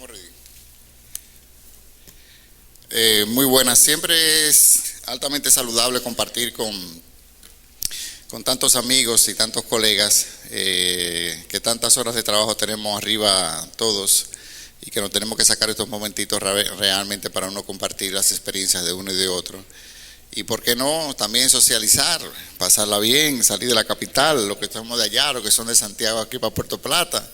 Estamos ready. Muy buenas. Siempre es altamente saludable compartir con tantos amigos y tantos colegas que tantas horas de trabajo tenemos arriba todos y que nos tenemos que sacar estos momentitos realmente para uno compartir las experiencias de uno y de otro. Y por qué no, también socializar, pasarla bien, salir de la capital, los que estamos de allá, los que son de Santiago aquí para Puerto Plata.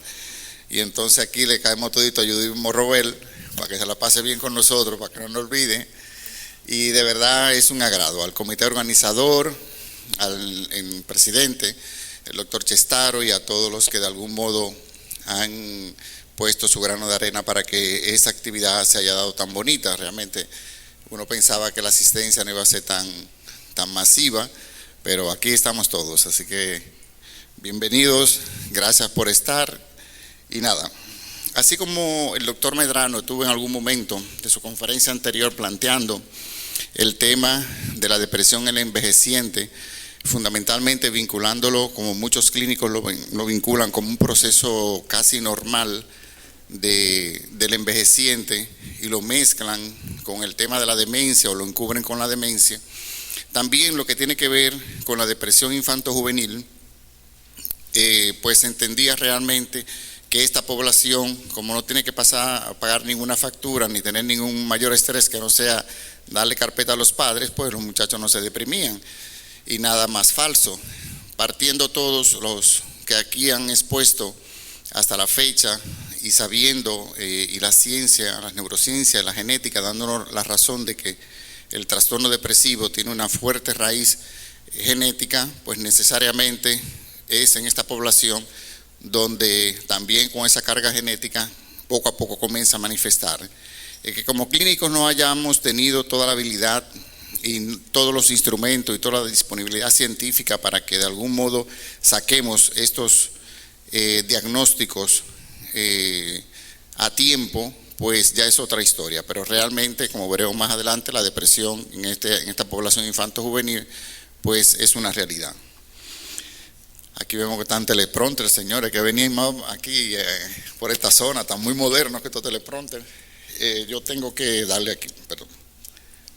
Y entonces aquí le caemos todito a Judith Morrobel para que se la pase bien con nosotros, para que no nos olvide. Y de verdad es un agrado al comité organizador, al presidente, el doctor Chestaro, y a todos los que de algún modo han puesto su grano de arena para que esa actividad se haya dado tan bonita. Realmente uno pensaba que la asistencia no iba a ser tan masiva, pero aquí estamos todos, así que bienvenidos, gracias por estar. Y nada, así como el doctor Medrano estuvo en algún momento de su conferencia anterior planteando el tema de la depresión en el envejeciente, fundamentalmente vinculándolo, como muchos clínicos lo vinculan, como un proceso casi normal del envejeciente y lo mezclan con el tema de la demencia o lo encubren con la demencia. También lo que tiene que ver con la depresión infanto-juvenil, pues entendía realmente que esta población, como no tiene que pasar a pagar ninguna factura ni tener ningún mayor estrés que no sea darle carpeta a los padres, pues los muchachos no se deprimían. Y nada más falso, partiendo todos los que aquí han expuesto hasta la fecha y sabiendo, y la ciencia, la neurociencia, la genética, dándonos la razón de que el trastorno depresivo tiene una fuerte raíz genética, pues necesariamente es en esta población donde también con esa carga genética poco a poco comienza a manifestar. Que como clínicos no hayamos tenido toda la habilidad y todos los instrumentos y toda la disponibilidad científica para que de algún modo saquemos estos diagnósticos a tiempo, pues ya es otra historia. Pero realmente, como veremos más adelante, la depresión en esta población infanto-juvenil pues es una realidad. Aquí vemos que están teleprompters, señores, que venían aquí por esta zona, están muy modernos que estos teleprompters. Yo tengo que darle aquí, perdón.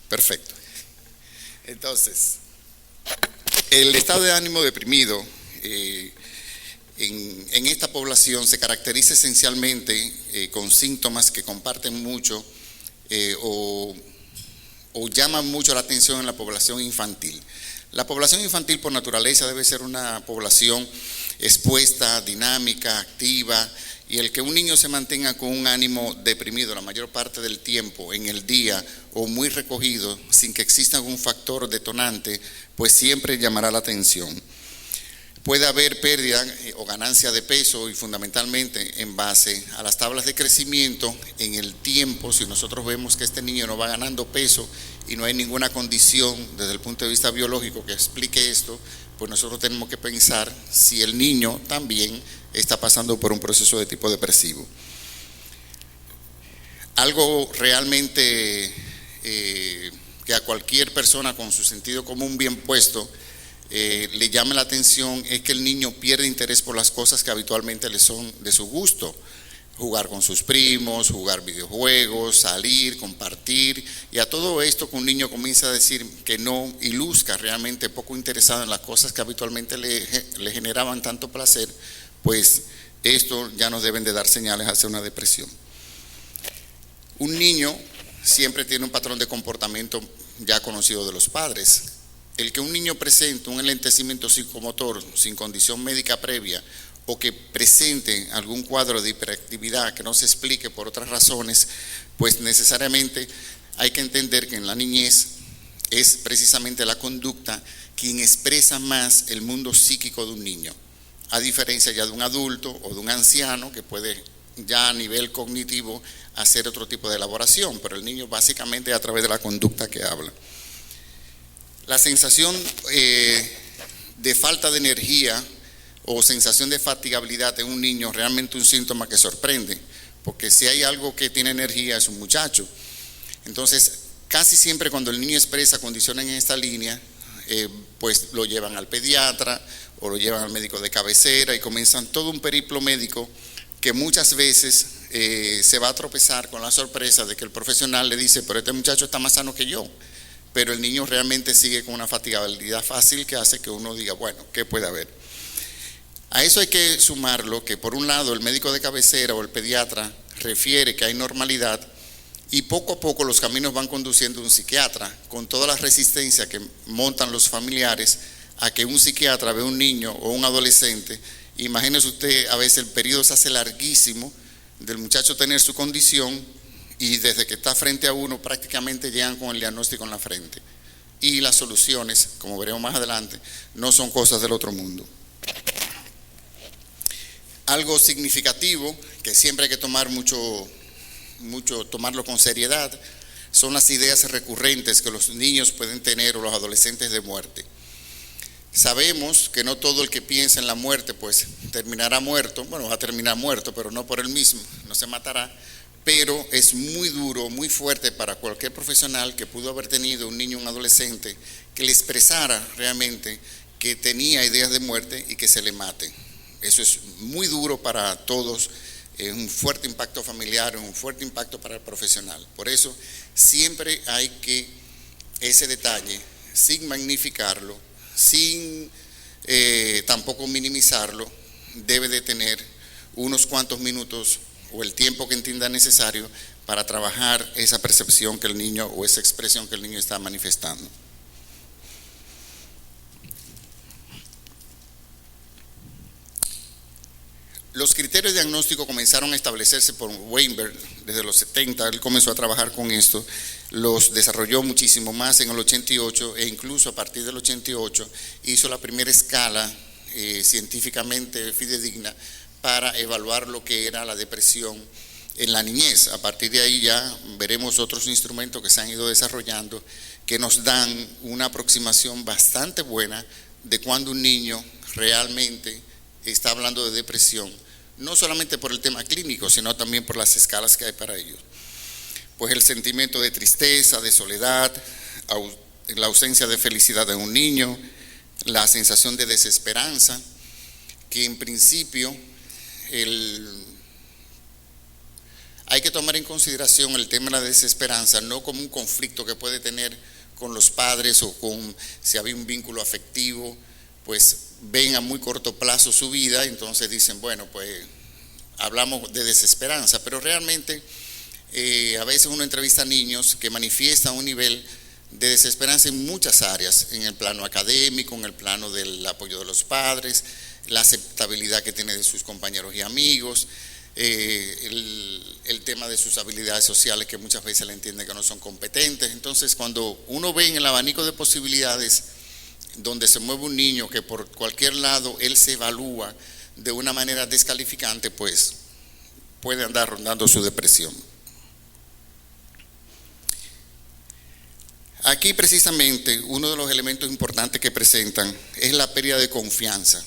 Perfecto. Entonces, el estado de ánimo deprimido en esta población se caracteriza esencialmente con síntomas que comparten mucho o llaman mucho la atención en la población infantil. La población infantil por naturaleza debe ser una población expuesta, dinámica, activa, y el que un niño se mantenga con un ánimo deprimido la mayor parte del tiempo en el día o muy recogido sin que exista algún factor detonante, pues siempre llamará la atención. Puede haber pérdida o ganancia de peso y fundamentalmente en base a las tablas de crecimiento en el tiempo. Si nosotros vemos que este niño no va ganando peso y no hay ninguna condición desde el punto de vista biológico que explique esto, pues nosotros tenemos que pensar si el niño también está pasando por un proceso de tipo depresivo. Algo realmente que a cualquier persona con su sentido común bien puesto le llama la atención es que el niño pierde interés por las cosas que habitualmente le son de su gusto. Jugar con sus primos, jugar videojuegos, salir, compartir, y a todo esto que un niño comienza a decir que no y luzca realmente poco interesado en las cosas que habitualmente le generaban tanto placer, pues esto ya nos deben de dar señales hacia una depresión. Un niño siempre tiene un patrón de comportamiento ya conocido de los padres. El que un niño presente un enlentecimiento psicomotor sin condición médica previa o que presente algún cuadro de hiperactividad que no se explique por otras razones, pues necesariamente hay que entender que en la niñez es precisamente la conducta quien expresa más el mundo psíquico de un niño, a diferencia ya de un adulto o de un anciano que puede ya a nivel cognitivo hacer otro tipo de elaboración, pero el niño básicamente a través de la conducta que habla. La sensación de falta de energía o sensación de fatigabilidad en un niño es realmente un síntoma que sorprende, porque si hay algo que tiene energía es un muchacho. Entonces, casi siempre cuando el niño expresa condiciones en esta línea, pues lo llevan al pediatra o lo llevan al médico de cabecera y comienzan todo un periplo médico que muchas veces se va a tropezar con la sorpresa de que el profesional le dice, pero este muchacho está más sano que yo, pero el niño realmente sigue con una fatigabilidad fácil que hace que uno diga, bueno, ¿qué puede haber? A eso hay que sumarlo que por un lado el médico de cabecera o el pediatra refiere que hay normalidad y poco a poco los caminos van conduciendo a un psiquiatra con toda la resistencia que montan los familiares a que un psiquiatra ve un niño o un adolescente. Imagínese usted, a veces el periodo se hace larguísimo del muchacho tener su condición y desde que está frente a uno prácticamente llegan con el diagnóstico en la frente. Y las soluciones, como veremos más adelante, no son cosas del otro mundo. Algo significativo que siempre hay que tomar tomarlo con seriedad son las ideas recurrentes que los niños pueden tener o los adolescentes de muerte. Sabemos que no todo el que piensa en la muerte pues terminará muerto, bueno, va a terminar muerto, pero no por él mismo, no se matará, pero es muy duro, muy fuerte para cualquier profesional que pudo haber tenido un niño o un adolescente que le expresara realmente que tenía ideas de muerte y que se le mate. Eso es muy duro para todos, es un fuerte impacto familiar, es un fuerte impacto para el profesional. Por eso siempre hay que ese detalle, sin magnificarlo, sin tampoco minimizarlo, debe de tener unos cuantos minutos o el tiempo que entienda necesario para trabajar esa percepción que el niño o esa expresión que el niño está manifestando. Los criterios de diagnóstico comenzaron a establecerse por Weinberg desde los 70, él comenzó a trabajar con esto, los desarrolló muchísimo más en el 88 e incluso a partir del 88 hizo la primera escala científicamente fidedigna para evaluar lo que era la depresión en la niñez. A partir de ahí ya veremos otros instrumentos que se han ido desarrollando que nos dan una aproximación bastante buena de cuando un niño realmente está hablando de depresión, no solamente por el tema clínico, sino también por las escalas que hay para ello. Pues el sentimiento de tristeza, de soledad, la ausencia de felicidad de un niño, la sensación de desesperanza, que en principio hay que tomar en consideración el tema de la desesperanza no como un conflicto que puede tener con los padres o con si había un vínculo afectivo, pues ven a muy corto plazo su vida, entonces dicen, bueno, pues hablamos de desesperanza, pero realmente a veces uno entrevista a niños que manifiestan un nivel de desesperanza en muchas áreas, en el plano académico, en el plano del apoyo de los padres, la aceptabilidad que tiene de sus compañeros y amigos, el tema de sus habilidades sociales que muchas veces le entienden que no son competentes. Entonces cuando uno ve en el abanico de posibilidades donde se mueve un niño que por cualquier lado él se evalúa de una manera descalificante, pues puede andar rondando su depresión. Aquí precisamente uno de los elementos importantes que presentan es la pérdida de confianza,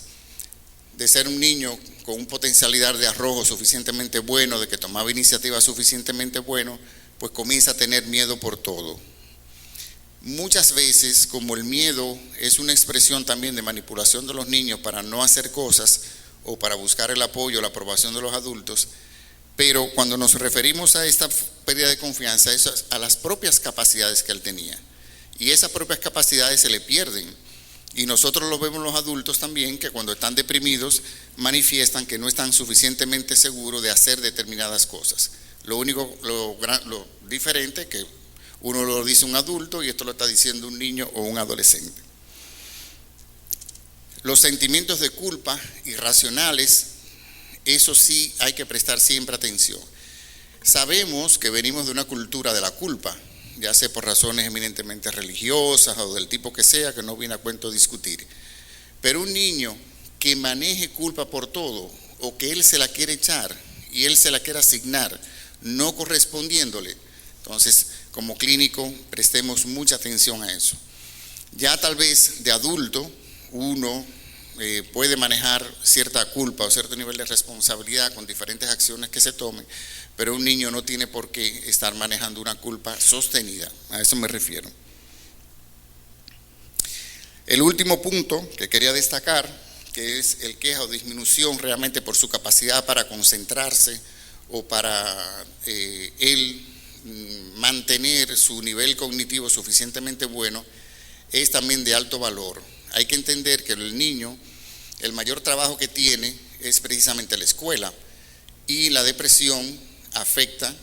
de ser un niño con un potencialidad de arrojo suficientemente bueno, de que tomaba iniciativas suficientemente bueno, pues comienza a tener miedo por todo. Muchas veces, como el miedo es una expresión también de manipulación de los niños para no hacer cosas o para buscar el apoyo, la aprobación de los adultos, pero cuando nos referimos a esta pérdida de confianza, es a las propias capacidades que él tenía. Y esas propias capacidades se le pierden. Y nosotros lo vemos los adultos también, que cuando están deprimidos manifiestan que no están suficientemente seguros de hacer determinadas cosas. Lo diferente es que uno lo dice un adulto y esto lo está diciendo un niño o un adolescente. Los sentimientos de culpa irracionales, eso sí hay que prestar siempre atención. Sabemos que venimos de una cultura de la culpa, ya sea por razones eminentemente religiosas o del tipo que sea, que no viene a cuento discutir. Pero un niño que maneje culpa por todo o que él se la quiere echar y él se la quiere asignar, no correspondiéndole, entonces como clínico prestemos mucha atención a eso. Ya tal vez de adulto uno puede manejar cierta culpa o cierto nivel de responsabilidad con diferentes acciones que se tomen, pero un niño no tiene por qué estar manejando una culpa sostenida, a eso me refiero. El último punto que quería destacar, que es el queja o disminución realmente por su capacidad para concentrarse o para él mantener su nivel cognitivo suficientemente bueno, es también de alto valor. Hay que entender que el niño, el mayor trabajo que tiene es precisamente la escuela, y la depresión afecta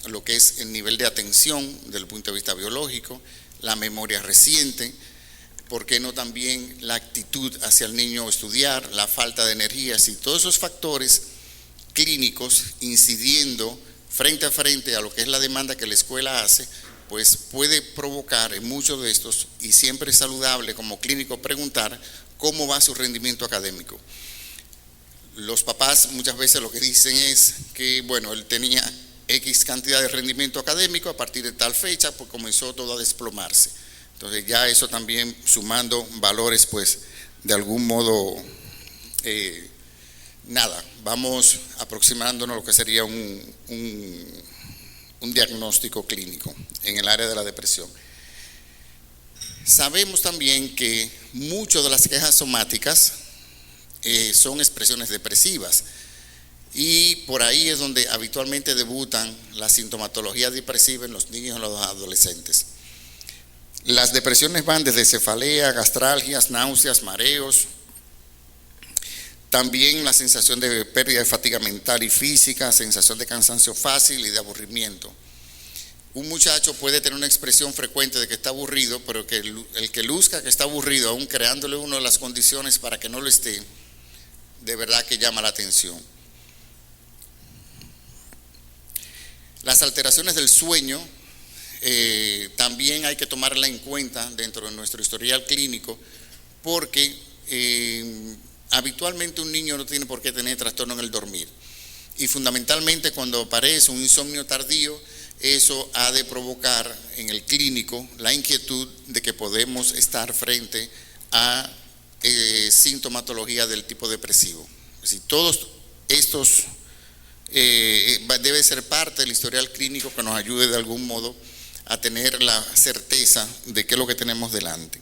lo que es el nivel de atención desde el punto de vista biológico, la memoria reciente, ¿por qué no también la actitud hacia el niño estudiar, la falta de energías y todos esos factores clínicos incidiendo frente a frente a lo que es la demanda que la escuela hace, pues puede provocar en muchos de estos, y siempre es saludable como clínico preguntar cómo va su rendimiento académico. Los papás muchas veces lo que dicen es que, bueno, él tenía X cantidad de rendimiento académico, a partir de tal fecha pues comenzó todo a desplomarse. Entonces ya eso también sumando valores, pues de algún modo, vamos aproximándonos a lo que sería un diagnóstico clínico en el área de la depresión. Sabemos también que muchas de las quejas somáticas son expresiones depresivas, y por ahí es donde habitualmente debutan la sintomatología depresiva en los niños y en los adolescentes. Las depresiones van desde cefalea, gastralgias, náuseas, mareos, también la sensación de pérdida de fatiga mental y física, sensación de cansancio fácil y de aburrimiento. Un muchacho puede tener una expresión frecuente de que está aburrido, pero que el que luzca que está aburrido, aún creándole uno de las condiciones para que no lo esté, de verdad que llama la atención. Las alteraciones del sueño también hay que tomarla en cuenta dentro de nuestro historial clínico, porque habitualmente un niño no tiene por qué tener trastorno en el dormir, y fundamentalmente cuando aparece un insomnio tardío, eso ha de provocar en el clínico la inquietud de que podemos estar frente a sintomatología del tipo depresivo. Es decir, todos estos debe ser parte del historial clínico que nos ayude de algún modo a tener la certeza de qué es lo que tenemos delante.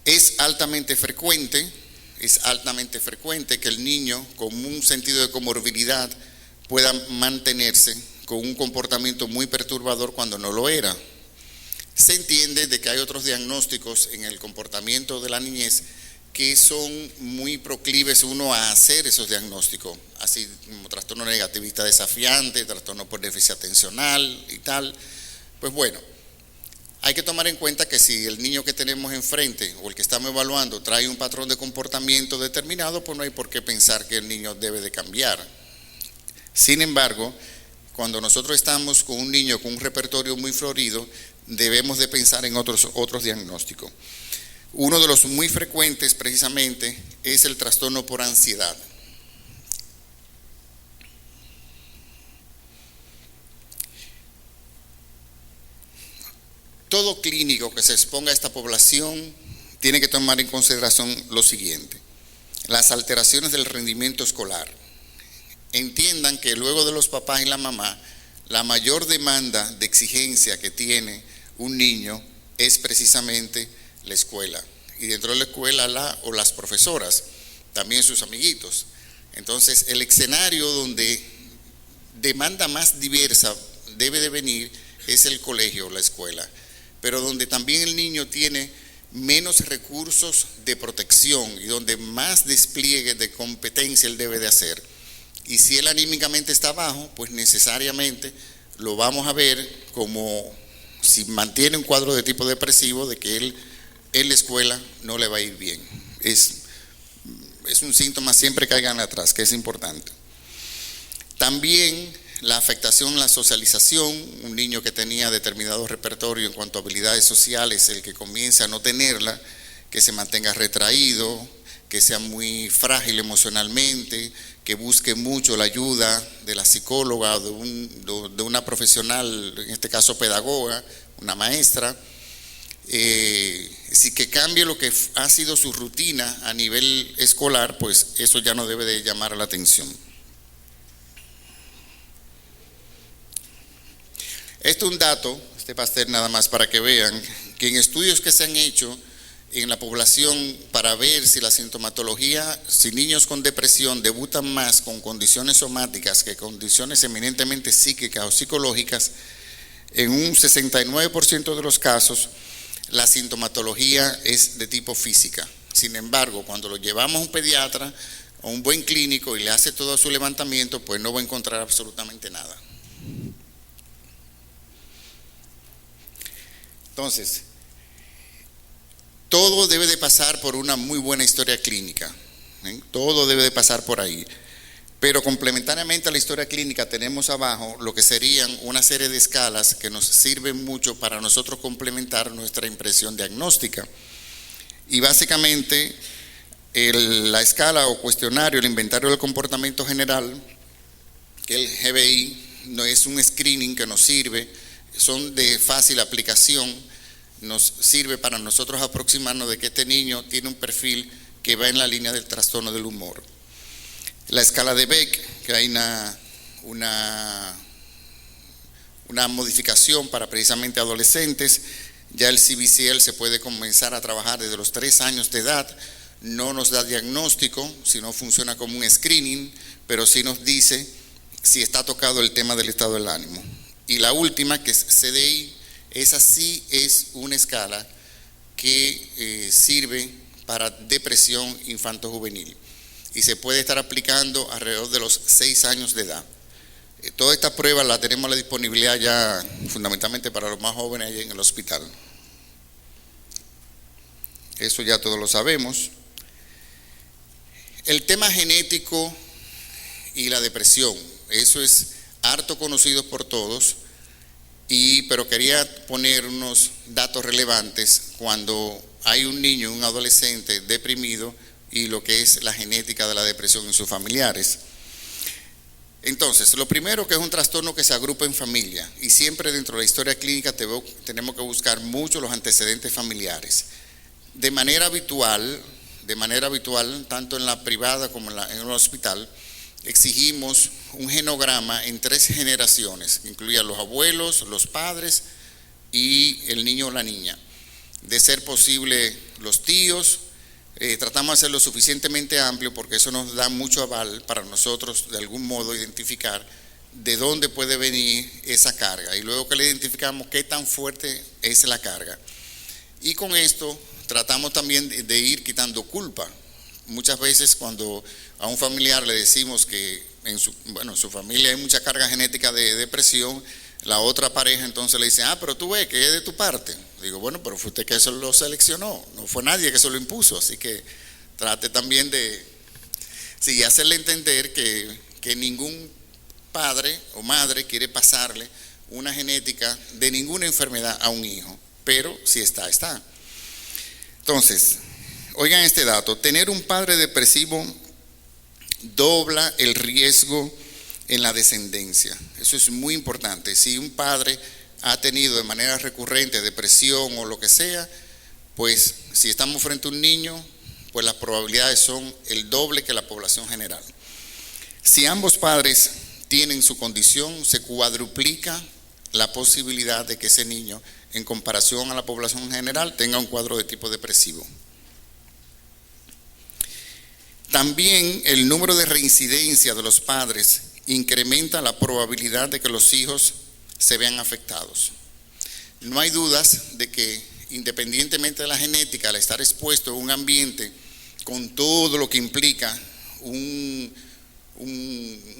Es altamente frecuente que el niño con un sentido de comorbilidad pueda mantenerse con un comportamiento muy perturbador cuando no lo era. Se entiende de que hay otros diagnósticos en el comportamiento de la niñez que son muy proclives uno a hacer esos diagnósticos, así como trastorno negativista desafiante, trastorno por déficit atencional y tal. Pues bueno, hay que tomar en cuenta que si el niño que tenemos enfrente o el que estamos evaluando trae un patrón de comportamiento determinado, pues no hay por qué pensar que el niño debe de cambiar. Sin embargo, cuando nosotros estamos con un niño con un repertorio muy florido, debemos de pensar en otros diagnósticos. Uno de los muy frecuentes precisamente es el trastorno por ansiedad. Todo clínico que se exponga a esta población tiene que tomar en consideración lo siguiente: las alteraciones del rendimiento escolar. Entiendan que luego de los papás y la mamá, la mayor demanda de exigencia que tiene un niño es precisamente la escuela, y dentro de la escuela las profesoras, también sus amiguitos. Entonces el escenario donde demanda más diversa debe de venir es el colegio o la escuela, pero donde también el niño tiene menos recursos de protección y donde más despliegue de competencia él debe de hacer. Y si él anímicamente está bajo, pues necesariamente lo vamos a ver como si mantiene un cuadro de tipo depresivo, de que él en la escuela no le va a ir bien. Es un síntoma, siempre caigan atrás, que es importante. También la afectación en la socialización, un niño que tenía determinado repertorio en cuanto a habilidades sociales, el que comienza a no tenerla, que se mantenga retraído, que sea muy frágil emocionalmente, que busque mucho la ayuda de la psicóloga o de una profesional, en este caso pedagoga, una maestra. Si que cambie lo que ha sido su rutina a nivel escolar, pues eso ya no debe de llamar la atención. Este es un dato, este pastel nada más para que vean que en estudios que se han hecho en la población para ver si la sintomatología, si niños con depresión debutan más con condiciones somáticas que condiciones eminentemente psíquicas o psicológicas, en un 69% de los casos la sintomatología es de tipo física. Sin embargo, cuando lo llevamos a un pediatra o un buen clínico y le hace todo su levantamiento, pues no va a encontrar absolutamente nada. Entonces, todo debe de pasar por una muy buena historia clínica, ¿eh? Todo debe de pasar por ahí. Pero complementariamente a la historia clínica tenemos abajo lo que serían una serie de escalas que nos sirven mucho para nosotros complementar nuestra impresión diagnóstica. Y básicamente la escala o cuestionario, el inventario del comportamiento general, que el GBI no es un screening que nos sirve, son de fácil aplicación, nos sirve para nosotros aproximarnos de que este niño tiene un perfil que va en la línea del trastorno del humor. La escala de Beck, que hay una modificación para precisamente adolescentes. Ya el CBCL se puede comenzar a trabajar desde los 3 años de edad. No nos da diagnóstico, sino funciona como un screening, pero sí nos dice si está tocado el tema del estado del ánimo. Y la última, que es CDI, esa sí es una escala que sirve para depresión infanto-juvenil y se puede estar aplicando alrededor de los 6 años de edad. Todas estas pruebas las tenemos a la disponibilidad ya fundamentalmente para los más jóvenes allá en el hospital. Eso ya todos lo sabemos. El tema genético y la depresión, eso es harto conocido por todos, pero quería poner unos datos relevantes cuando hay un niño, un adolescente deprimido y lo que es la genética de la depresión en sus familiares. Entonces, lo primero, que es un trastorno que se agrupa en familia, y siempre dentro de la historia clínica tenemos que buscar mucho los antecedentes familiares. De manera habitual, tanto en la privada como en el hospital, exigimos un genograma en 3 generaciones, que incluía los abuelos, los padres y el niño o la niña. De ser posible, los tíos. Tratamos de hacerlo suficientemente amplio porque eso nos da mucho aval para nosotros de algún modo identificar de dónde puede venir esa carga y luego que le identificamos qué tan fuerte es la carga. Y con esto tratamos también de ir quitando culpa. Muchas veces cuando a un familiar le decimos que en su familia hay mucha carga genética de depresión, la otra pareja entonces le dice, pero tú ves que es de tu parte. Digo, bueno, pero fue usted que eso lo seleccionó, no fue nadie que se lo impuso, así que trate también de hacerle entender que ningún padre o madre quiere pasarle una genética de ninguna enfermedad a un hijo, pero si está. Entonces, oigan este dato, tener un padre depresivo dobla el riesgo en la descendencia. Eso es muy importante. Si un padre ha tenido de manera recurrente depresión o lo que sea, pues si estamos frente a un niño, pues las probabilidades son el doble que la población general. Si ambos padres tienen su condición, se cuadruplica la posibilidad de que ese niño, en comparación a la población general, tenga un cuadro de tipo depresivo. También el número de reincidencia de los padres incrementa la probabilidad de que los hijos se vean afectados. No hay dudas de que independientemente de la genética, al estar expuesto a un ambiente con todo lo que implica un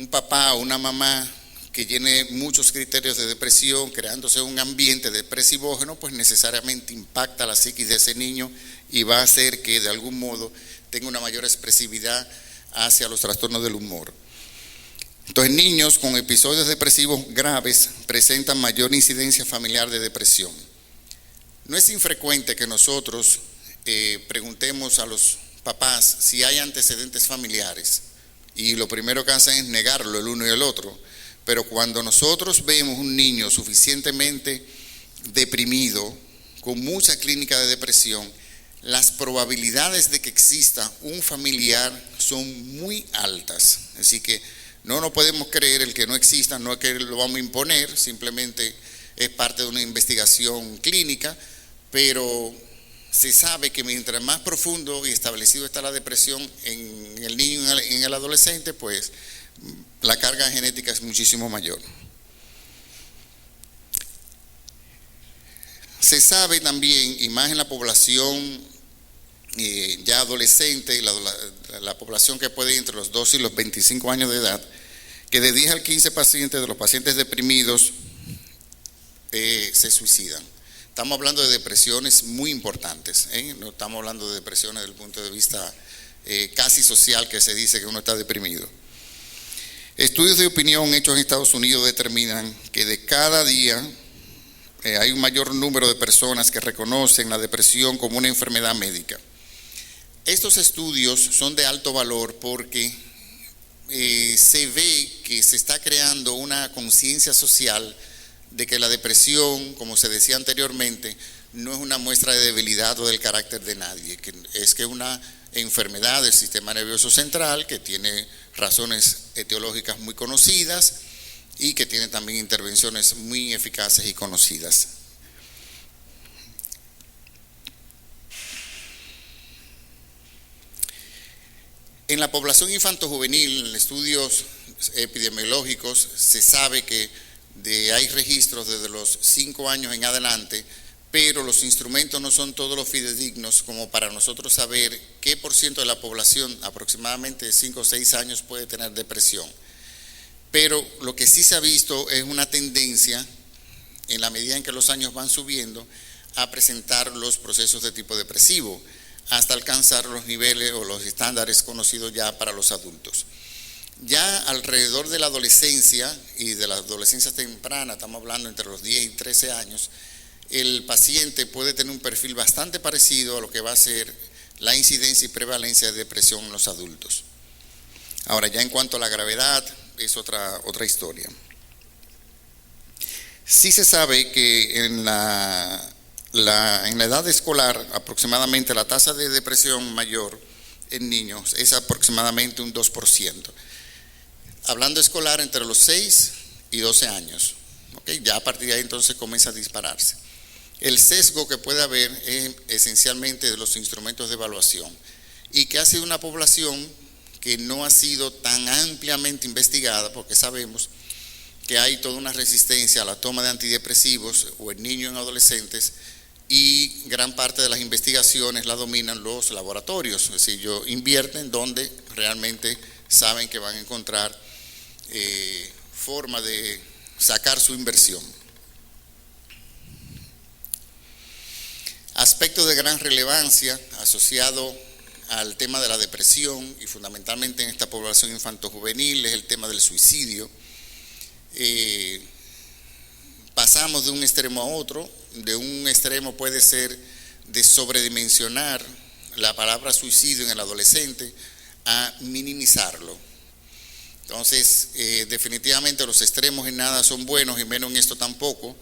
papá o una mamá que tiene muchos criterios de depresión, creándose un ambiente depresivógeno, pues necesariamente impacta la psiquis de ese niño y va a hacer que de algún modo tenga una mayor expresividad hacia los trastornos del humor. Entonces, niños con episodios depresivos graves presentan mayor incidencia familiar de depresión. No es infrecuente que nosotros preguntemos a los papás si hay antecedentes familiares y lo primero que hacen es negarlo el uno y el otro, pero cuando nosotros vemos un niño suficientemente deprimido, con mucha clínica de depresión, las probabilidades de que exista un familiar son muy altas. Así que no nos podemos creer el que no exista, no es que lo vamos a imponer, simplemente es parte de una investigación clínica, pero se sabe que mientras más profundo y establecido está la depresión en el niño y en el adolescente, pues la carga genética es muchísimo mayor. Se sabe también, y más en la población ya adolescente, la población que puede ir entre los 12 y los 25 años de edad, que de 10 al 15% de los pacientes deprimidos se suicidan. Estamos hablando de depresiones muy importantes, no estamos hablando de depresiones desde el punto de vista casi social, que se dice que uno está deprimido. Estudios de opinión hechos en Estados Unidos determinan que de cada día hay un mayor número de personas que reconocen la depresión como una enfermedad médica. Estos estudios son de alto valor porque se ve que se está creando una conciencia social de que la depresión, como se decía anteriormente, no es una muestra de debilidad o del carácter de nadie, que es una enfermedad del sistema nervioso central que tiene razones etiológicas muy conocidas y que tiene también intervenciones muy eficaces y conocidas. En la población infanto-juvenil, en estudios epidemiológicos, se sabe que hay registros desde los 5 años en adelante, pero los instrumentos no son todos los fidedignos como para nosotros saber qué por ciento de la población, aproximadamente de 5 o 6 años, puede tener depresión. Pero lo que sí se ha visto es una tendencia, en la medida en que los años van subiendo, a presentar los procesos de tipo depresivo, hasta alcanzar los niveles o los estándares conocidos ya para los adultos. Ya alrededor de la adolescencia y de la adolescencia temprana, estamos hablando entre los 10 y 13 años, el paciente puede tener un perfil bastante parecido a lo que va a ser la incidencia y prevalencia de depresión en los adultos. Ahora, ya en cuanto a la gravedad, es otra historia. Sí se sabe que en la edad escolar, aproximadamente la tasa de depresión mayor en niños es aproximadamente un 2%. Hablando escolar, entre los 6 y 12 años. ¿Okay? Ya a partir de ahí entonces comienza a dispararse. El sesgo que puede haber es esencialmente de los instrumentos de evaluación y que ha sido una población que no ha sido tan ampliamente investigada, porque sabemos que hay toda una resistencia a la toma de antidepresivos o en niños y en adolescentes, y gran parte de las investigaciones la dominan los laboratorios, es decir, ellos invierten donde realmente saben que van a encontrar forma de sacar su inversión. Aspecto de gran relevancia asociado al tema de la depresión y fundamentalmente en esta población infanto-juvenil es el tema del suicidio. Pasamos de un extremo a otro. De un extremo puede ser de sobredimensionar la palabra suicidio en el adolescente a minimizarlo. Entonces, definitivamente los extremos en nada son buenos y menos en esto tampoco.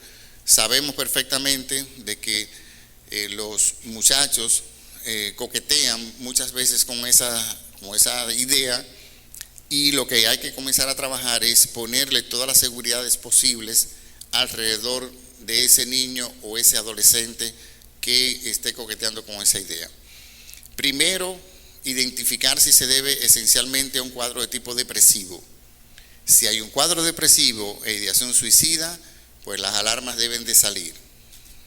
Sabemos perfectamente de que los muchachos coquetean muchas veces con esa idea, y lo que hay que comenzar a trabajar es ponerle todas las seguridades posibles alrededor de ese niño o ese adolescente que esté coqueteando con esa idea. Primero, identificar si se debe esencialmente a un cuadro de tipo depresivo. Si hay un cuadro depresivo e ideación suicida, pues las alarmas deben de salir.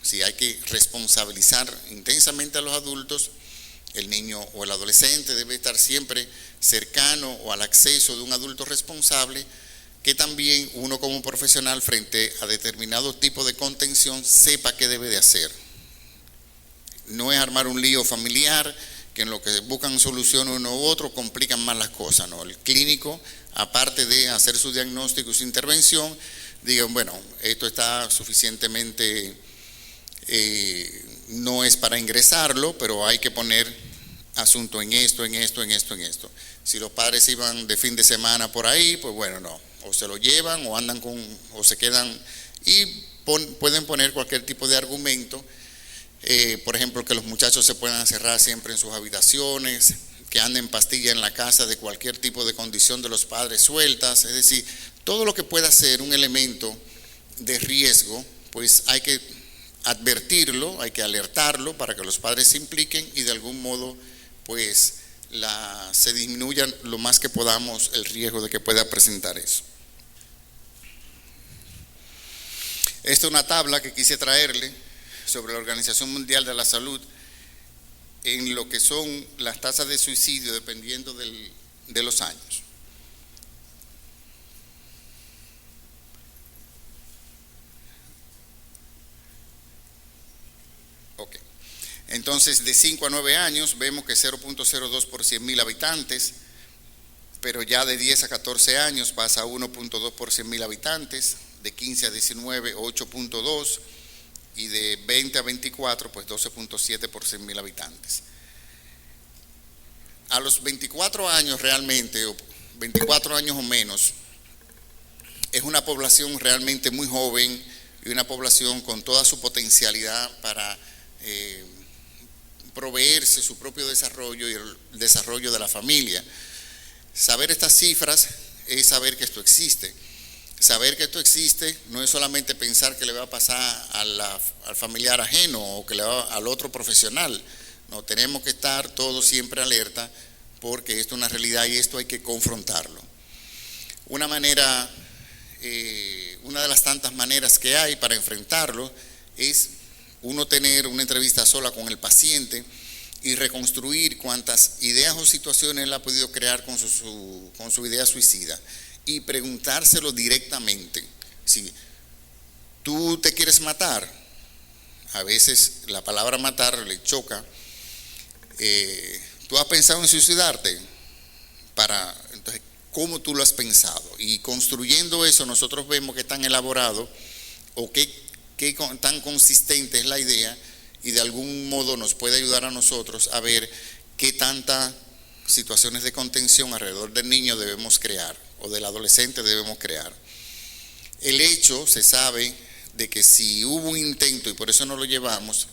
Si hay que responsabilizar intensamente a los adultos, el niño o el adolescente debe estar siempre cercano o al acceso de un adulto responsable, que también uno como profesional frente a determinados tipos de contención sepa qué debe de hacer. No es armar un lío familiar que en lo que buscan solución uno u otro complican más las cosas, ¿no? El clínico, aparte de hacer su diagnóstico y su intervención, digan, bueno, esto está suficientemente, no es para ingresarlo, pero hay que poner asunto en esto. Si los padres iban de fin de semana por ahí, pues bueno, no, o se lo llevan o andan o se quedan, y pueden poner cualquier tipo de argumento. Por ejemplo, que los muchachos se puedan encerrar siempre en sus habitaciones, que anden pastilla en la casa de cualquier tipo de condición de los padres sueltas, es decir, todo lo que pueda ser un elemento de riesgo, pues hay que advertirlo, hay que alertarlo para que los padres se impliquen y de algún modo pues se disminuya lo más que podamos el riesgo de que pueda presentar eso. Esta es una tabla que quise traerle sobre la Organización Mundial de la Salud en lo que son las tasas de suicidio dependiendo de los años. Ok. Entonces, de 5 a 9 años vemos que 0.02 por 100.000 habitantes, pero ya de 10 a 14 años pasa a 1.2 por 100.000 habitantes, de 15 a 19, 8.2, y de 20 a 24, pues 12.7 por 100.000 habitantes. A los 24 años realmente, o 24 años o menos, es una población realmente muy joven y una población con toda su potencialidad para proveerse su propio desarrollo y el desarrollo de la familia. Saber estas cifras es saber que esto existe. Saber que esto existe no es solamente pensar que le va a pasar al familiar ajeno o que le va al otro profesional. No, tenemos que estar todos siempre alerta porque esto es una realidad y esto hay que confrontarlo. Una manera, una de las tantas maneras que hay para enfrentarlo es uno tener una entrevista sola con el paciente y reconstruir cuántas ideas o situaciones él ha podido crear con su idea suicida y preguntárselo directamente. Si tú te quieres matar, a veces la palabra matar le choca. ¿Tú has pensado en suicidarte? Entonces, ¿cómo tú lo has pensado? Y construyendo eso nosotros vemos qué tan elaborado o qué tan consistente es la idea y de algún modo nos puede ayudar a nosotros a ver qué tantas situaciones de contención alrededor del niño debemos crear o del adolescente debemos crear. El hecho, se sabe, de que si hubo un intento y por eso no lo llevamos,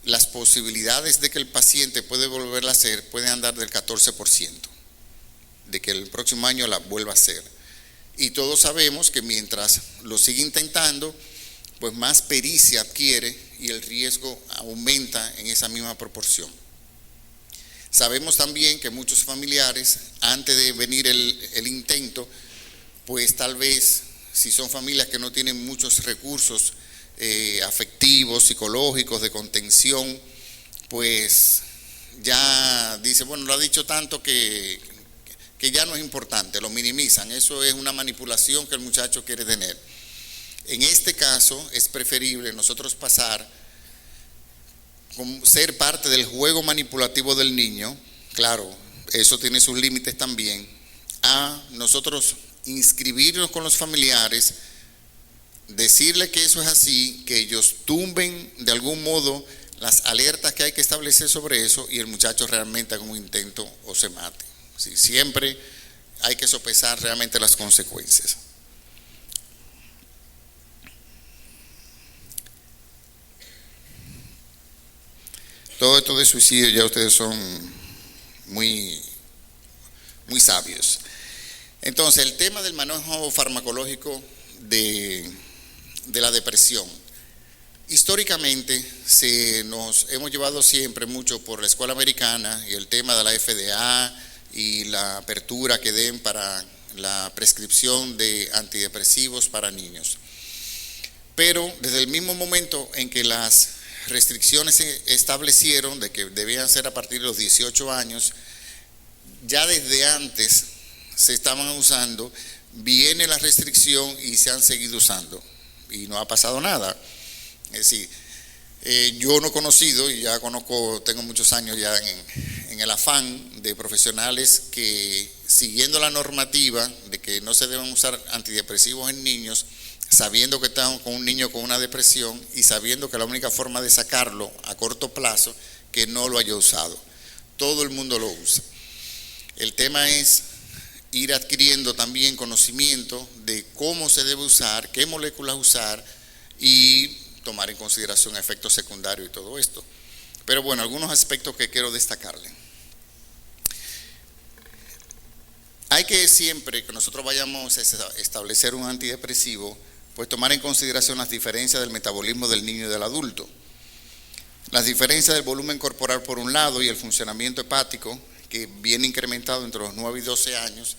las posibilidades de que el paciente puede volverla a hacer pueden andar del 14%, de que el próximo año la vuelva a hacer. Y todos sabemos que mientras lo sigue intentando, pues más pericia adquiere y el riesgo aumenta en esa misma proporción. Sabemos también que muchos familiares, antes de venir el intento, pues tal vez, si son familias que no tienen muchos recursos afectivos, psicológicos, de contención, pues ya dice, bueno, lo ha dicho tanto que ya no es importante, lo minimizan. Eso es una manipulación que el muchacho quiere tener. En este caso es preferible nosotros pasar con ser parte del juego manipulativo del niño, claro, eso tiene sus límites también, a nosotros inscribirnos con los familiares, decirle que eso es así, que ellos tumben de algún modo las alertas que hay que establecer sobre eso y el muchacho realmente haga un intento o se mate. Sí, siempre hay que sopesar realmente las consecuencias. Todo esto de suicidio ya ustedes son muy sabios. Entonces, el tema del manejo farmacológico de la depresión. Históricamente hemos llevado siempre mucho por la escuela americana y el tema de la FDA y la apertura que den para la prescripción de antidepresivos para niños. Pero desde el mismo momento en que las restricciones se establecieron de que debían ser a partir de los 18 años, ya desde antes se estaban usando, viene la restricción y se han seguido usando y no ha pasado nada. Es decir, yo no he conocido, y ya conozco, tengo muchos años ya en el afán de profesionales que, siguiendo la normativa de que no se deben usar antidepresivos en niños, sabiendo que están con un niño con una depresión y sabiendo que la única forma de sacarlo a corto plazo, que no lo haya usado. Todo el mundo lo usa. El tema es ir adquiriendo también conocimiento de cómo se debe usar, qué moléculas usar y tomar en consideración efectos secundarios y todo esto. Pero bueno, algunos aspectos que quiero destacarle. Hay que siempre que nosotros vayamos a establecer un antidepresivo, pues tomar en consideración las diferencias del metabolismo del niño y del adulto. Las diferencias del volumen corporal por un lado y el funcionamiento hepático, que viene incrementado entre los 9 y 12 años,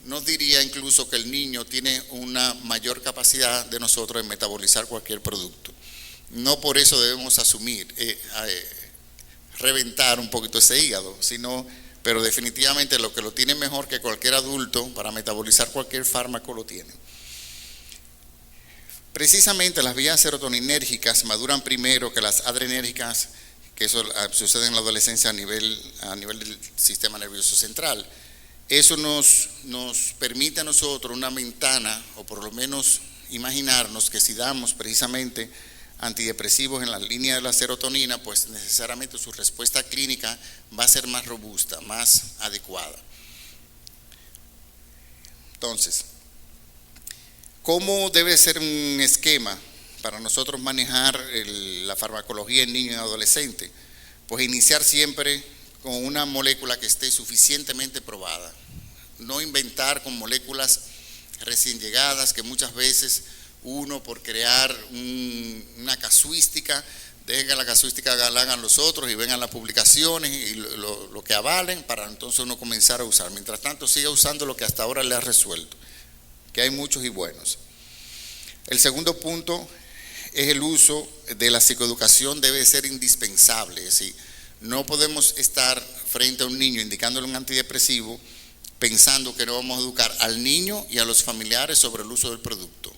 nos diría incluso que el niño tiene una mayor capacidad de nosotros de metabolizar cualquier producto. No por eso debemos asumir, reventar un poquito ese hígado, pero definitivamente lo que lo tiene mejor que cualquier adulto para metabolizar cualquier fármaco lo tiene. Precisamente las vías serotoninérgicas maduran primero que las adrenérgicas, que eso sucede en la adolescencia a nivel del sistema nervioso central. Eso nos permite a nosotros una ventana, o por lo menos imaginarnos que si damos precisamente antidepresivos en la línea de la serotonina, pues necesariamente su respuesta clínica va a ser más robusta, más adecuada. Entonces, ¿cómo debe ser un esquema para nosotros manejar la farmacología en niños y adolescentes? Pues iniciar siempre con una molécula que esté suficientemente probada. No inventar con moléculas recién llegadas que muchas veces uno por crear una casuística, dejen que la casuística la hagan los otros y vengan las publicaciones y lo que avalen para entonces uno comenzar a usar. Mientras tanto siga usando lo que hasta ahora le ha resuelto, que hay muchos y buenos. El segundo punto es el uso de la psicoeducación, debe ser indispensable, es decir, no podemos estar frente a un niño indicándole un antidepresivo pensando que no vamos a educar al niño y a los familiares sobre el uso del producto.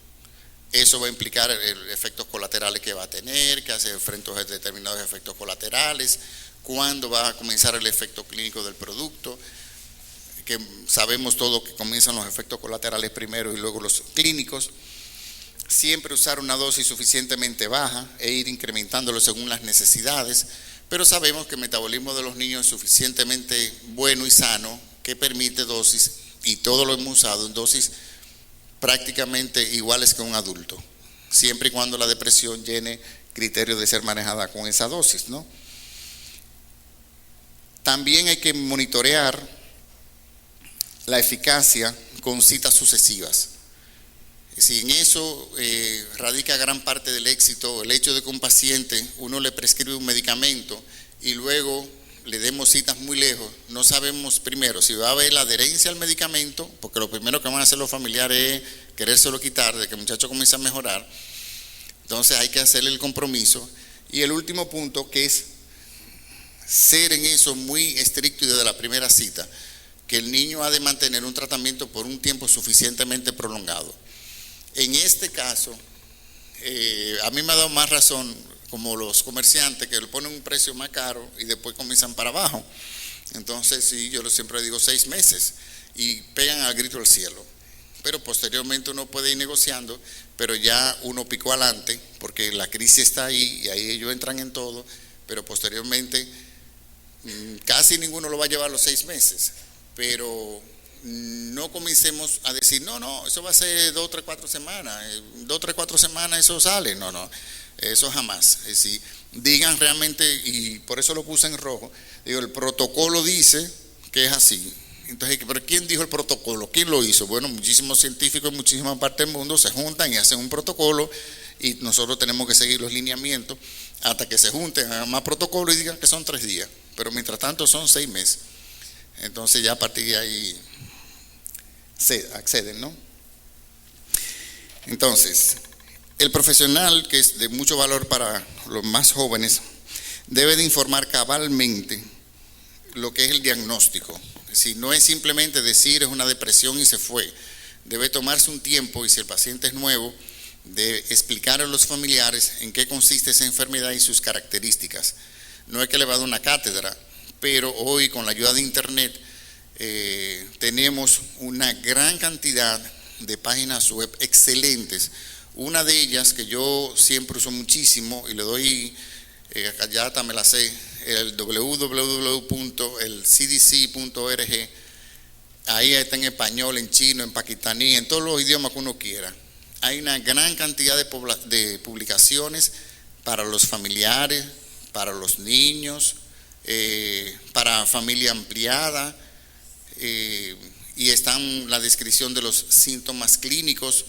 Eso va a implicar efectos colaterales que va a tener, que hace frente a determinados efectos colaterales, cuándo va a comenzar el efecto clínico del producto, que sabemos todo que comienzan los efectos colaterales primero y luego los clínicos. Siempre usar una dosis suficientemente baja e ir incrementándolo según las necesidades, pero sabemos que el metabolismo de los niños es suficientemente bueno y sano que permite dosis, y todo lo hemos usado en dosis prácticamente iguales que un adulto, siempre y cuando la depresión llene criterios de ser manejada con esa dosis, ¿no? También hay que monitorear la eficacia con citas sucesivas. Si en eso radica gran parte del éxito, el hecho de que un paciente uno le prescribe un medicamento y luego le demos citas muy lejos, no sabemos primero si va a haber la adherencia al medicamento, porque lo primero que van a hacer los familiares es querérselo quitar, de que el muchacho comience a mejorar. Entonces hay que hacerle el compromiso. Y el último punto, que es ser en eso muy estricto y desde la primera cita, que el niño ha de mantener un tratamiento por un tiempo suficientemente prolongado. En este caso, a mí me ha dado más razón como los comerciantes que le ponen un precio más caro y después comienzan para abajo. Entonces, sí, yo siempre digo 6 meses y pegan al grito al cielo. Pero posteriormente uno puede ir negociando, pero ya uno picó adelante porque la crisis está ahí y ahí ellos entran en todo, pero posteriormente casi ninguno lo va a llevar los 6 meses. Pero no comencemos a decir, no, eso va a ser 2, 3, 4 semanas, 2, 3, 4 semanas eso sale, no, eso jamás. Es decir, digan realmente, y por eso lo puse en rojo, digo, el protocolo dice que es así. Entonces, ¿pero quién dijo el protocolo? ¿Quién lo hizo? Bueno, muchísimos científicos en muchísimas partes del mundo se juntan y hacen un protocolo y nosotros tenemos que seguir los lineamientos hasta que se junten, hagan más protocolo y digan que son 3 días, pero mientras tanto son 6 meses. Entonces ya a partir de ahí se acceden, ¿no? Entonces, el profesional, que es de mucho valor para los más jóvenes, debe de informar cabalmente lo que es el diagnóstico. Si no es simplemente decir es una depresión y se fue, debe tomarse un tiempo, y si el paciente es nuevo, de explicar a los familiares en qué consiste esa enfermedad y sus características. No es que le va a dar una cátedra, pero hoy con la ayuda de internet tenemos una gran cantidad de páginas web excelentes. Una de ellas que yo siempre uso muchísimo y le doy, ya hasta me la sé, el www.elcdc.org. Ahí está en español, en chino, en pakistaní, en todos los idiomas que uno quiera. Hay una gran cantidad de publicaciones para los familiares, para los niños, para familia ampliada, y están la descripción de los síntomas clínicos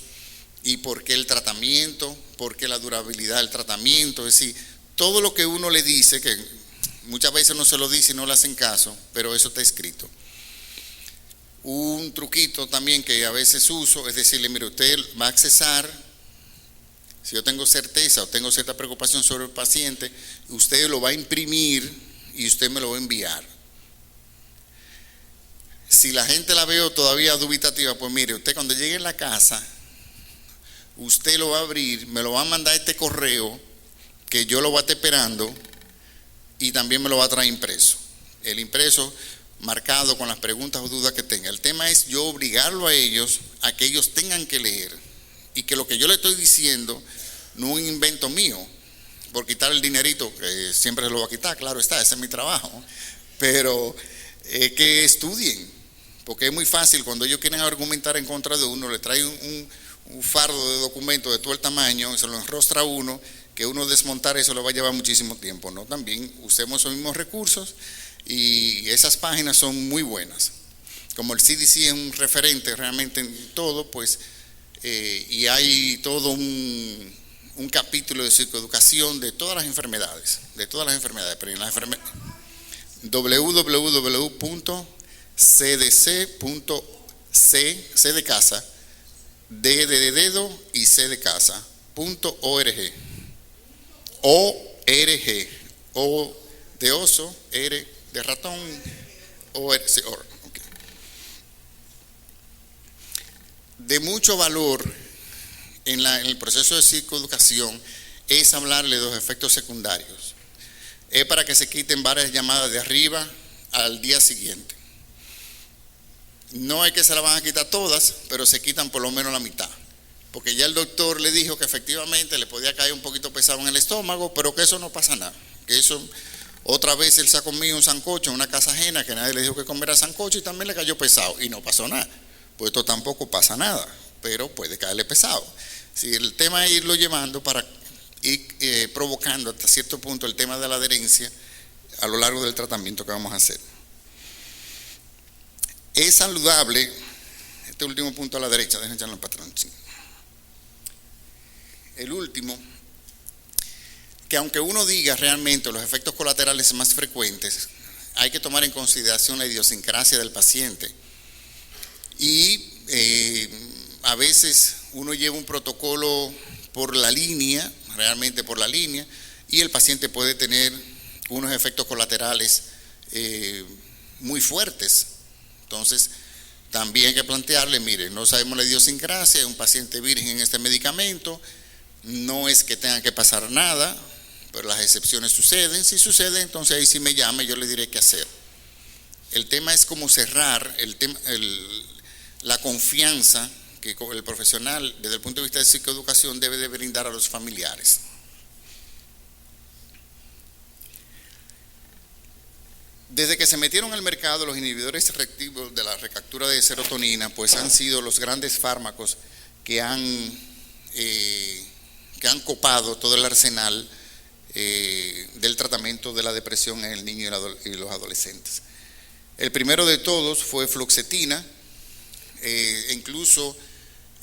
y por qué el tratamiento, por qué la durabilidad del tratamiento. Es decir, todo lo que uno le dice, que muchas veces no se lo dice y no le hacen caso, pero eso está escrito. Un truquito también que a veces uso es decirle, mire, usted va a accesar, si yo tengo certeza o tengo cierta preocupación sobre el paciente, usted lo va a imprimir y usted me lo va a enviar. Si la gente la veo todavía dubitativa, pues mire, usted cuando llegue a la casa, usted lo va a abrir, me lo va a mandar este correo, que yo lo voy a estar esperando, y también me lo va a traer impreso. El impreso marcado con las preguntas o dudas que tenga. El tema es yo obligarlo a ellos a que ellos tengan que leer y que lo que yo le estoy diciendo no es un invento mío, por quitar el dinerito, que siempre se lo va a quitar, claro está, ese es mi trabajo, pero que estudien, porque es muy fácil cuando ellos quieren argumentar en contra de uno, le trae un fardo de documentos de todo el tamaño y se lo enrostra a uno, que uno desmontar eso le va a llevar muchísimo tiempo, ¿no? También usemos esos mismos recursos y esas páginas son muy buenas. Como el CDC es un referente realmente en todo, pues, y hay todo un capítulo de psicoeducación de todas las enfermedades, pero en las enfermedades, www.cdc.c de casa, D de dedo y C de casa, .org. ORG, O de oso, R de ratón, ORG. Okay. De mucho valor en el proceso de psicoeducación es hablarle de los efectos secundarios. Es para que se quiten varias llamadas de arriba al día siguiente. No es que se la van a quitar todas, pero se quitan por lo menos la mitad. Porque ya el doctor le dijo que efectivamente le podía caer un poquito pesado en el estómago, pero que eso no pasa nada. Que eso, otra vez él se ha comido un sancocho en una casa ajena, que nadie le dijo que comiera sancocho y también le cayó pesado y no pasó nada. Pues esto tampoco pasa nada, pero puede caerle pesado. Si el tema es irlo llevando para ir provocando hasta cierto punto el tema de la adherencia a lo largo del tratamiento que vamos a hacer. Es saludable, este último punto a la derecha, déjenme echarlo al patrón. Sí. El último, que aunque uno diga realmente los efectos colaterales más frecuentes, hay que tomar en consideración la idiosincrasia del paciente. Y a veces uno lleva un protocolo por la línea, realmente por la línea, y el paciente puede tener unos efectos colaterales muy fuertes. Entonces, también hay que plantearle, mire, no sabemos la idiosincrasia, es un paciente virgen en este medicamento, no es que tenga que pasar nada, pero las excepciones suceden. Si sucede, entonces ahí sí me llama y yo le diré qué hacer. El tema es cómo cerrar la confianza que el profesional, desde el punto de vista de psicoeducación, debe de brindar a los familiares. Desde que se metieron al mercado los inhibidores selectivos de la recaptura de serotonina, pues han sido los grandes fármacos que han copado todo el arsenal del tratamiento de la depresión en el niño y los adolescentes. El primero de todos fue fluoxetina, incluso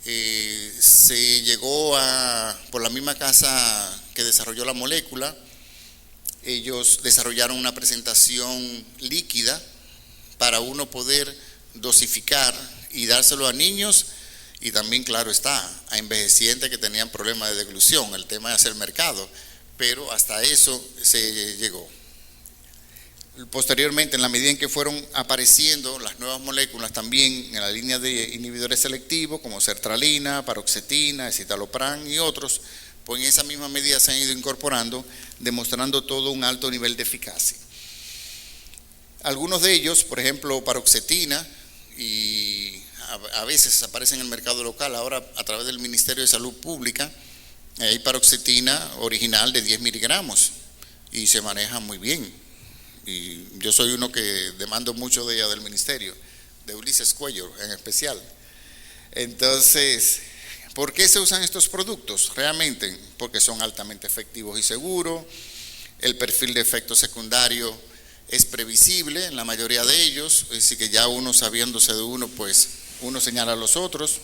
se llegó por la misma casa que desarrolló la molécula, ellos desarrollaron una presentación líquida para uno poder dosificar y dárselo a niños y también, claro está, a envejecientes que tenían problemas de deglución. El tema es el mercado, pero hasta eso se llegó. Posteriormente, en la medida en que fueron apareciendo las nuevas moléculas también en la línea de inhibidores selectivos como sertralina, paroxetina, escitalopram y otros, pues en esa misma medida se han ido incorporando, demostrando todo un alto nivel de eficacia. Algunos de ellos, por ejemplo, paroxetina, y a veces aparecen en el mercado local, ahora a través del Ministerio de Salud Pública, hay paroxetina original de 10 miligramos y se maneja muy bien. Y yo soy uno que demando mucho de ella del ministerio, de Ulises Cuello en especial. Entonces, ¿por qué se usan estos productos? Realmente porque son altamente efectivos y seguros, el perfil de efecto secundario es previsible en la mayoría de ellos, así que ya uno sabiéndose de uno, pues uno señala a los otros.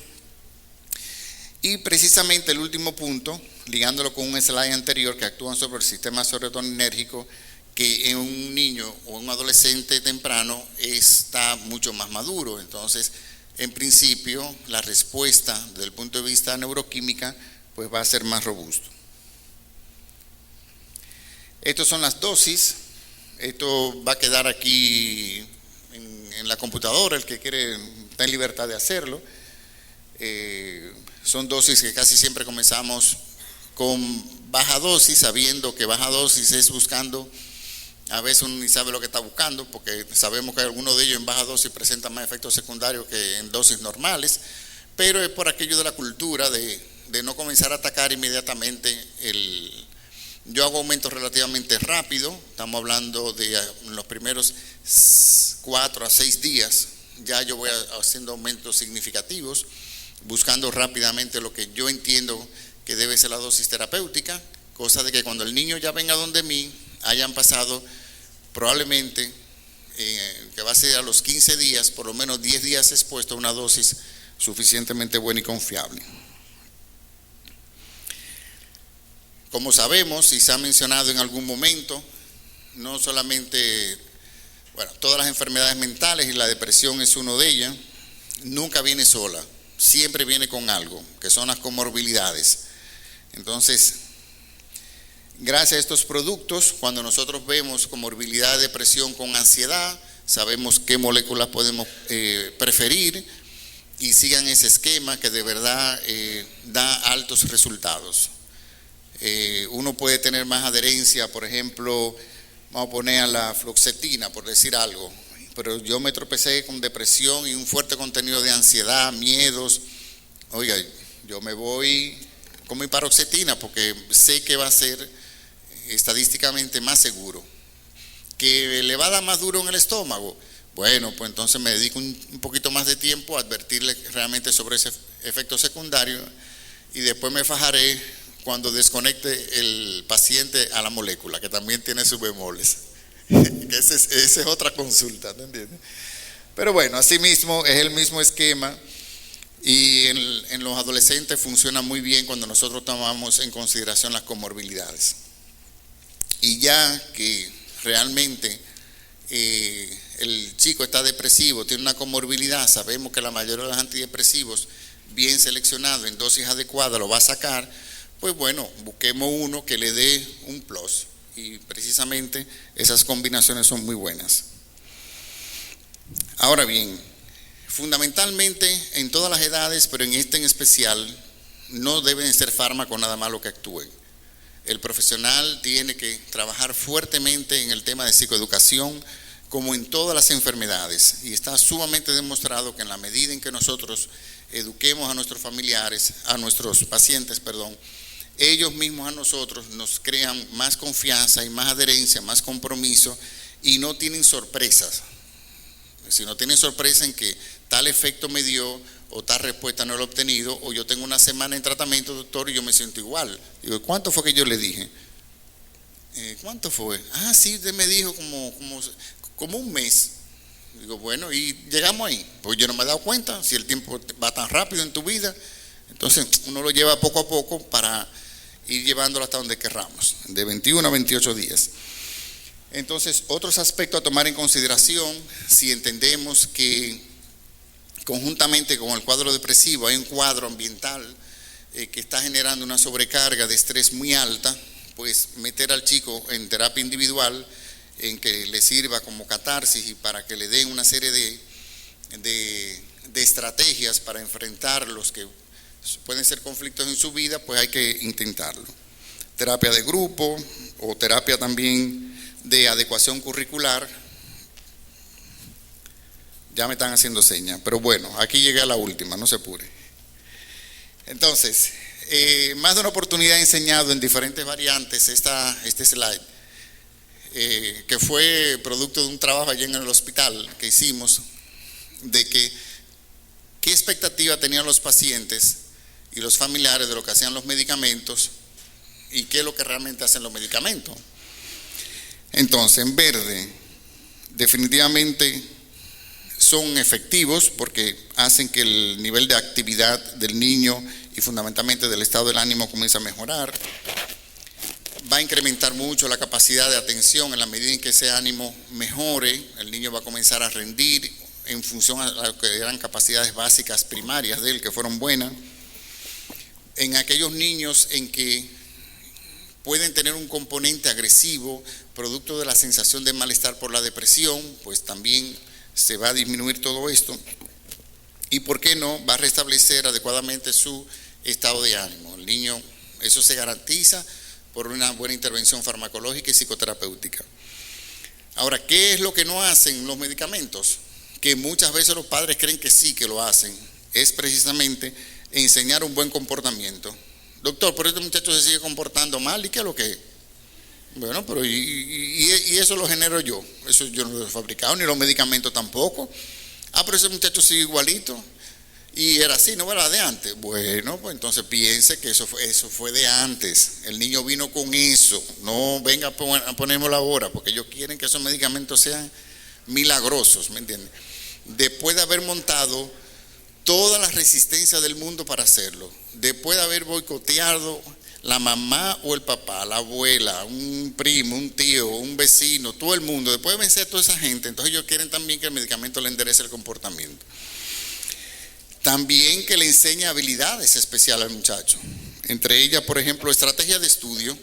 Y precisamente el último punto, ligándolo con un slide anterior, que actúan sobre el sistema serotoninérgico, que en un niño o un adolescente temprano está mucho más maduro. Entonces, en principio, la respuesta desde el punto de vista neuroquímica pues va a ser más robusto. Estas son las dosis. Esto va a quedar aquí en la computadora, el que quiere está en libertad de hacerlo. Son dosis que casi siempre comenzamos con baja dosis, sabiendo que baja dosis es buscando, a veces uno ni sabe lo que está buscando, porque sabemos que algunos de ellos en baja dosis presentan más efectos secundarios que en dosis normales, pero es por aquello de la cultura de no comenzar a atacar inmediatamente yo hago aumentos relativamente rápido, estamos hablando de en los primeros 4 a 6 días, ya yo voy haciendo aumentos significativos, buscando rápidamente lo que yo entiendo que debe ser la dosis terapéutica, cosa de que cuando el niño ya venga donde mí, hayan pasado probablemente, que va a ser a los 15 días, por lo menos 10 días expuesto a una dosis suficientemente buena y confiable. Como sabemos y se ha mencionado en algún momento, no solamente, bueno, todas las enfermedades mentales y la depresión es una de ellas, nunca viene sola, siempre viene con algo, que son las comorbilidades. Entonces, gracias a estos productos, cuando nosotros vemos comorbilidad de depresión con ansiedad, sabemos qué moléculas podemos preferir y sigan ese esquema que de verdad da altos resultados. Uno puede tener más adherencia, por ejemplo, vamos a poner a la fluoxetina, por decir algo, pero yo me tropecé con depresión y un fuerte contenido de ansiedad, miedos. Oiga, yo me voy con mi paroxetina porque sé que va a ser estadísticamente más seguro. ¿Que le va a dar más duro en el estómago? Bueno, pues entonces me dedico un poquito más de tiempo a advertirle realmente sobre ese efecto secundario y después me fajaré cuando desconecte el paciente a la molécula, que también tiene sus bemoles. Esa es otra consulta, ¿no entiendes? Pero bueno, así mismo es el mismo esquema y en los adolescentes funciona muy bien cuando nosotros tomamos en consideración las comorbilidades. Y ya que realmente el chico está depresivo, tiene una comorbilidad, sabemos que la mayoría de los antidepresivos bien seleccionado en dosis adecuada lo va a sacar, pues bueno, busquemos uno que le dé un plus y precisamente esas combinaciones son muy buenas. Ahora bien, fundamentalmente en todas las edades, pero en esta en especial, no deben ser fármacos nada más lo que actúen. El profesional tiene que trabajar fuertemente en el tema de psicoeducación, como en todas las enfermedades, y está sumamente demostrado que en la medida en que nosotros eduquemos a nuestros familiares, a nuestros pacientes, ellos mismos a nosotros nos crean más confianza y más adherencia, más compromiso y no tienen sorpresas. Si no tienen sorpresa en que tal efecto me dio o tal respuesta no lo he obtenido, o yo tengo una semana en tratamiento, doctor, y yo me siento igual. Digo, ¿cuánto fue que yo le dije? ¿Cuánto fue? Ah, sí, usted me dijo como un mes. Digo, bueno, y llegamos ahí. Pues yo no me he dado cuenta si el tiempo va tan rápido en tu vida. Entonces uno lo lleva poco a poco para ir llevándolo hasta donde querramos, de 21 a 28 días. Entonces, otros aspectos a tomar en consideración, si entendemos que conjuntamente con el cuadro depresivo hay un cuadro ambiental que está generando una sobrecarga de estrés muy alta, pues meter al chico en terapia individual, en que le sirva como catarsis y para que le den una serie de estrategias para enfrentar los que pueden ser conflictos en su vida, pues hay que intentarlo. Terapia de grupo o terapia también de adecuación curricular. Ya me están haciendo señas, pero bueno, aquí llegué a la última, no se apure. Entonces, más de una oportunidad he enseñado en diferentes variantes este slide, que fue producto de un trabajo allí en el hospital que hicimos, de qué expectativa tenían los pacientes y los familiares de lo que hacían los medicamentos y qué es lo que realmente hacen los medicamentos. Entonces, en verde, definitivamente son efectivos porque hacen que el nivel de actividad del niño y fundamentalmente del estado del ánimo comience a mejorar. Va a incrementar mucho la capacidad de atención en la medida en que ese ánimo mejore. El niño va a comenzar a rendir en función a lo que eran capacidades básicas primarias de él, que fueron buenas. En aquellos niños en que pueden tener un componente agresivo, producto de la sensación de malestar por la depresión, pues también se va a disminuir todo esto. Y por qué no, va a restablecer adecuadamente su estado de ánimo. El niño, eso se garantiza por una buena intervención farmacológica y psicoterapéutica. Ahora, ¿qué es lo que no hacen los medicamentos? Que muchas veces los padres creen que sí que lo hacen. Es precisamente enseñar un buen comportamiento. Doctor, pero este muchacho se sigue comportando mal, ¿y qué es lo que es? Bueno, pero y eso lo genero yo. Eso yo no lo he fabricado, ni los medicamentos tampoco. Ah, pero ese muchacho sigue igualito. Y era así, ¿no era de antes? Bueno, pues entonces piense que eso fue de antes. El niño vino con eso. No venga a ponérmelo ahora, porque ellos quieren que esos medicamentos sean milagrosos, ¿me entienden? Después de haber montado toda la resistencia del mundo para hacerlo, después de haber boicoteado la mamá o el papá, la abuela, un primo, un tío, un vecino, todo el mundo, después de vencer a toda esa gente, entonces ellos quieren también que el medicamento le enderece el comportamiento. También que le enseñe habilidades especiales al muchacho, entre ellas, por ejemplo, estrategias de estudio.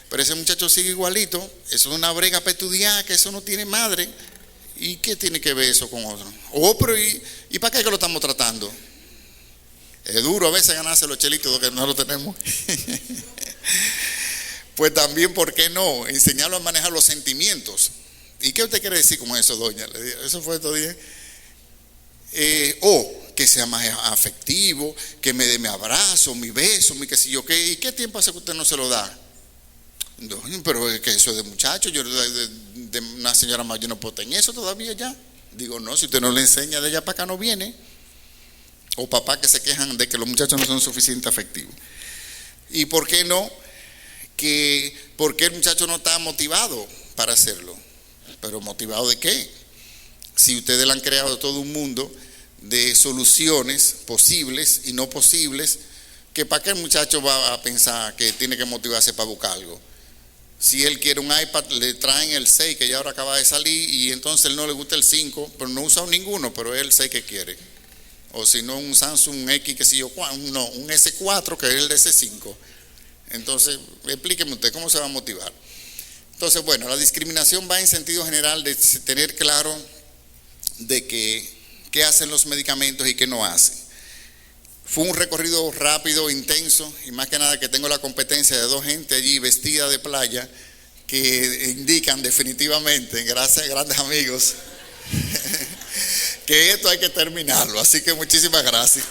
Pero ese muchacho sigue igualito, eso es una brega para estudiar, que eso no tiene madre. ¿Y qué tiene que ver eso con otro? Oh, pero ¿y para qué que lo estamos tratando? Es duro a veces ganarse los chelitos que no lo tenemos. Pues también, ¿por qué no? Enseñarlo a manejar los sentimientos. ¿Y qué usted quiere decir con eso, doña? Eso fue todo bien. Que sea más afectivo, que me dé mi abrazo, mi beso, mi qué sé yo qué. ¿Y qué tiempo hace que usted no se lo da? No, pero es que eso es de muchacho, yo de una señora mayor no puedo tener eso todavía ya. Digo, no, si usted no le enseña de allá para acá no viene. O papás que se quejan de que los muchachos no son suficientemente afectivos. ¿Y por qué no? ¿Por qué el muchacho no está motivado para hacerlo? ¿Pero motivado de qué? Si ustedes le han creado todo un mundo de soluciones posibles y no posibles, que para qué el muchacho va a pensar que tiene que motivarse para buscar algo. Si él quiere un iPad, le traen el 6 que ya ahora acaba de salir, y entonces él no le gusta el 5, pero no usa ninguno, pero es el 6 que quiere. O si no, un Samsung X, que si yo, no, un S4 que es el de S5. Entonces, explíqueme usted cómo se va a motivar. Entonces, bueno, la discriminación va en sentido general de tener claro de qué hacen los medicamentos y qué no hacen. Fue un recorrido rápido, intenso, y más que nada que tengo la competencia de dos gente allí vestida de playa que indican definitivamente, gracias a grandes amigos, que esto hay que terminarlo. Así que muchísimas gracias.